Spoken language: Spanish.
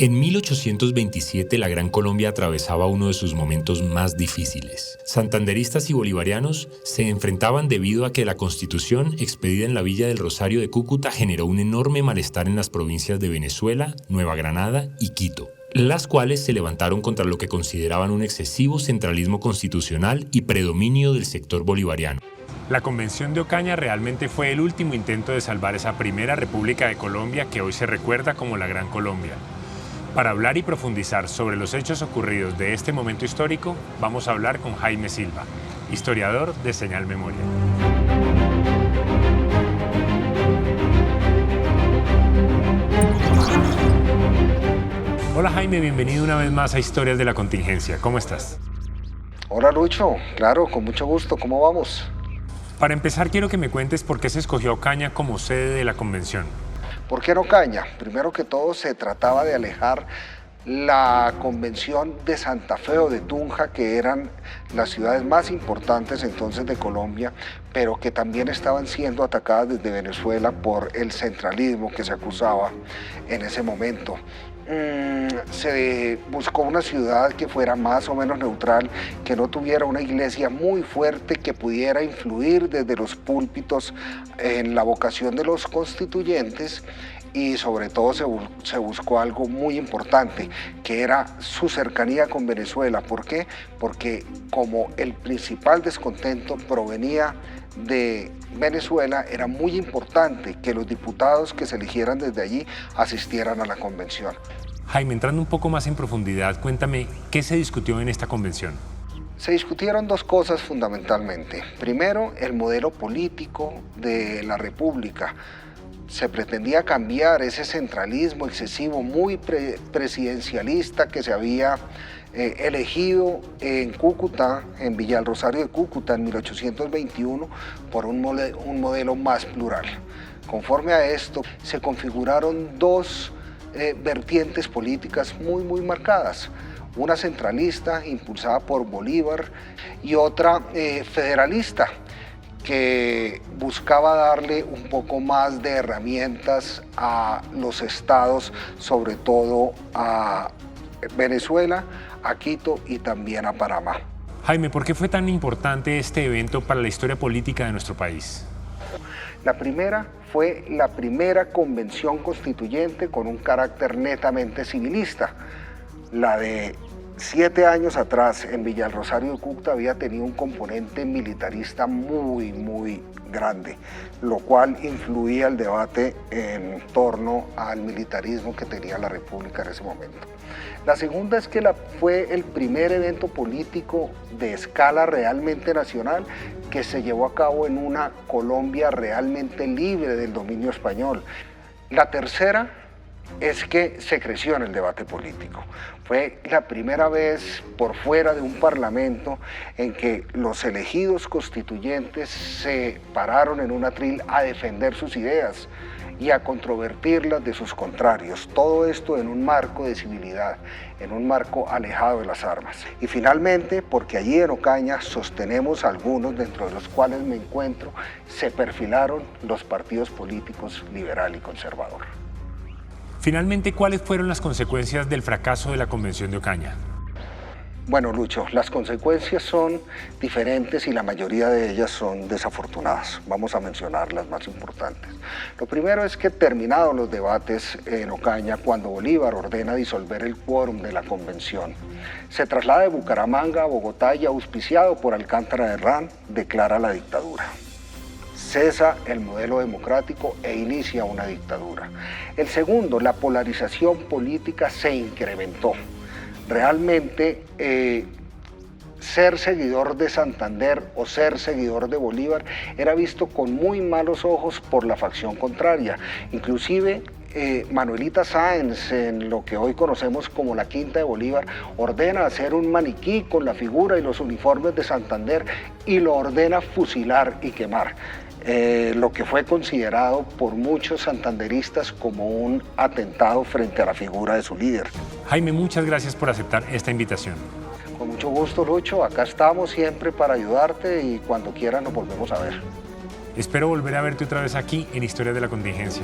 En 1827 la Gran Colombia atravesaba uno de sus momentos más difíciles. Santanderistas y bolivarianos se enfrentaban debido a que la Constitución expedida en la Villa del Rosario de Cúcuta generó un enorme malestar en las provincias de Venezuela, Nueva Granada y Quito, las cuales se levantaron contra lo que consideraban un excesivo centralismo constitucional y predominio del sector bolivariano. La Convención de Ocaña realmente fue el último intento de salvar esa primera república de Colombia que hoy se recuerda como la Gran Colombia. Para hablar y profundizar sobre los hechos ocurridos de este momento histórico, vamos a hablar con Jaime Silva, historiador de Señal Memoria. Hola Jaime, bienvenido una vez más a Historias de la Contingencia. ¿Cómo estás? Hola Lucho, claro, con mucho gusto. ¿Cómo vamos? Para empezar, quiero que me cuentes por qué se escogió Ocaña como sede de la convención. ¿Por qué en Ocaña? Primero que todo se trataba de alejar la convención de Santa Fe o de Tunja, que eran las ciudades más importantes entonces de Colombia, pero que también estaban siendo atacadas desde Venezuela por el centralismo que se acusaba en ese momento. Se buscó una ciudad que fuera más o menos neutral, que no tuviera una iglesia muy fuerte, que pudiera influir desde los púlpitos en la vocación de los constituyentes, y sobre todo se buscó algo muy importante, que era su cercanía con Venezuela. ¿Por qué? Porque como el principal descontento provenía de Venezuela, era muy importante que los diputados que se eligieran desde allí asistieran a la convención. Jaime, entrando un poco más en profundidad, cuéntame, ¿qué se discutió en esta convención? Se discutieron dos cosas fundamentalmente. Primero, el modelo político de la República. Se pretendía cambiar ese centralismo excesivo, muy presidencialista que se había elegido en Cúcuta, en Villa del Rosario de Cúcuta en 1821, por un modelo más plural. Conforme a esto, se configuraron dos vertientes políticas muy marcadas. Una centralista, impulsada por Bolívar, y otra federalista, que buscaba darle un poco más de herramientas a los estados, sobre todo a Venezuela, a Quito y también a Panamá. Jaime, ¿por qué fue tan importante este evento para la historia política de nuestro país? La primera fue la primera convención constituyente con un carácter netamente civilista. La de 7 años atrás en Villa del Rosario de Cúcuta había tenido un componente militarista muy grande, lo cual influía el debate en torno al militarismo que tenía la República en ese momento. La segunda es que fue el primer evento político de escala realmente nacional que se llevó a cabo en una Colombia realmente libre del dominio español. La tercera es que se creció en el debate político. Fue la primera vez por fuera de un parlamento en que los elegidos constituyentes se pararon en un atril a defender sus ideas y a controvertirlas de sus contrarios. Todo esto en un marco de civilidad, en un marco alejado de las armas. Y finalmente, porque allí en Ocaña sostenemos algunos, dentro de los cuales me encuentro, se perfilaron los partidos políticos liberal y conservador. Finalmente, ¿cuáles fueron las consecuencias del fracaso de la Convención de Ocaña? Bueno, Lucho, las consecuencias son diferentes y la mayoría de ellas son desafortunadas. Vamos a mencionar las más importantes. Lo primero es que, terminados los debates en Ocaña, cuando Bolívar ordena disolver el quórum de la convención, se traslada de Bucaramanga a Bogotá y, auspiciado por Alcántara de Herrán, declara la dictadura. Cesa el modelo democrático e inicia una dictadura. El segundo, la polarización política se incrementó. Realmente ser seguidor de Santander o ser seguidor de Bolívar era visto con muy malos ojos por la facción contraria. Inclusive Manuelita Sáenz, en lo que hoy conocemos como la Quinta de Bolívar, ordena hacer un maniquí con la figura y los uniformes de Santander y lo ordena fusilar y quemar. Lo que fue considerado por muchos santanderistas como un atentado frente a la figura de su líder. Jaime, muchas gracias por aceptar esta invitación. Con mucho gusto, Lucho. Acá estamos siempre para ayudarte y cuando quieras nos volvemos a ver. Espero volver a verte otra vez aquí en Historias de la Contingencia.